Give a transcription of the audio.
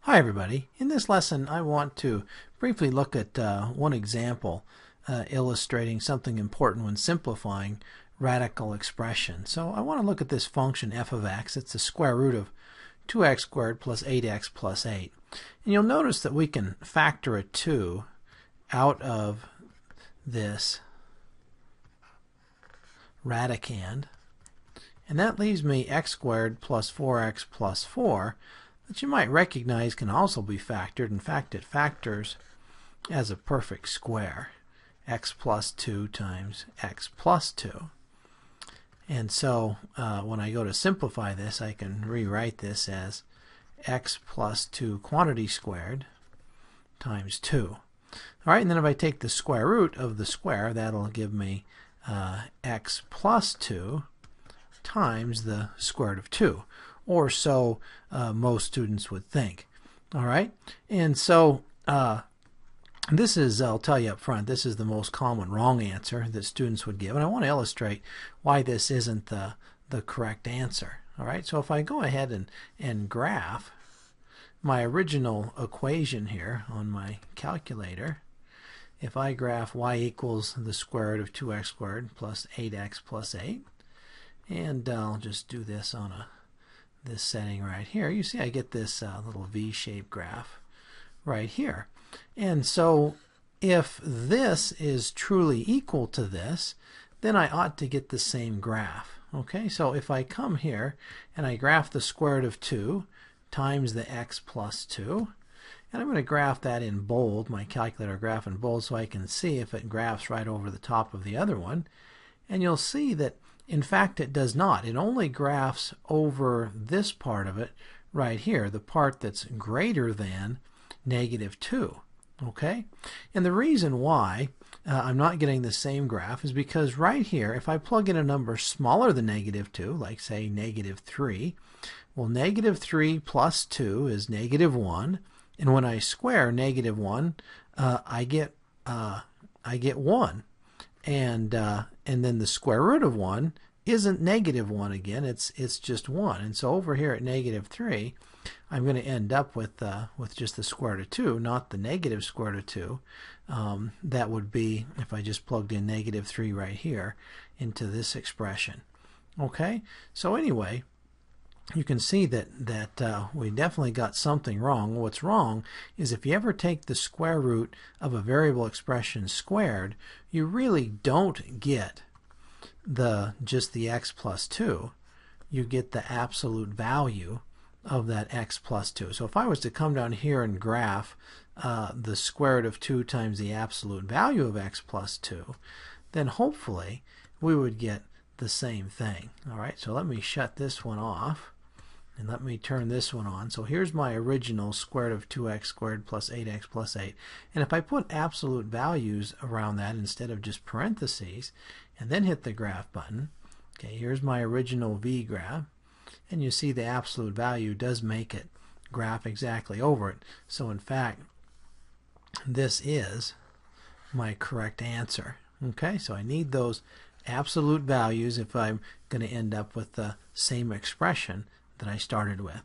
Hi everybody. In this lesson I want to briefly look at one example illustrating something important when simplifying radical expression. So I want to look at this function f of x. It's the square root of 2x squared plus 8x plus 8. And you'll notice that we can factor a 2 out of this radicand, and that leaves me x squared plus 4x plus 4 that you might recognize can also be factored. In fact, it factors as a perfect square, x plus 2 times x plus 2. And so when I go to simplify this, I can rewrite this as x plus 2 quantity squared times 2. All right, and then if I take the square root of the square, that'll give me x plus 2 times the square root of 2. Or so most students would think. All right, and so this is, I'll tell you up front, this is the most common wrong answer that students would give, and I want to illustrate why this isn't the correct answer. All right, so if I go ahead and graph my original equation here on my calculator, if I graph y equals the square root of 2x squared plus 8x plus 8, and I'll just do this on this setting right here, you see I get this little V-shaped graph right here. And so if this is truly equal to this, then I ought to get the same graph. Okay, so if I come here and I graph the square root of 2 times the x plus 2, and I'm going to graph that in bold, my calculator graph in bold, so I can see if it graphs right over the top of the other one, and you'll see that in fact it does not. It only graphs over this part of it right here, the part that's greater than negative 2. Okay? And the reason why I'm not getting the same graph is because right here, if I plug in a number smaller than negative 2, like say negative 3, well, negative 3 plus 2 is negative 1, and when I square negative 1, I get 1. And then the square root of 1 isn't negative 1 again, it's just 1. And so over here at negative 3, I'm going to end up with just the square root of 2, not the negative square root of 2. That would be if I just plugged in negative 3 right here into this expression. Okay, so anyway, you can see that we definitely got something wrong. What's wrong is if you ever take the square root of a variable expression squared, you really don't get just the x plus 2. You get the absolute value of that x plus 2. So if I was to come down here and graph the square root of 2 times the absolute value of x plus 2, then hopefully we would get the same thing. All right, so let me shut this one off. And let me turn this one on. So here's my original square root of 2x squared plus 8x plus 8. And if I put absolute values around that instead of just parentheses, and then hit the graph button, okay, here's my original V graph. And you see the absolute value does make it graph exactly over it. So in fact, this is my correct answer. Okay, so I need those absolute values if I'm going to end up with the same expression that I started with.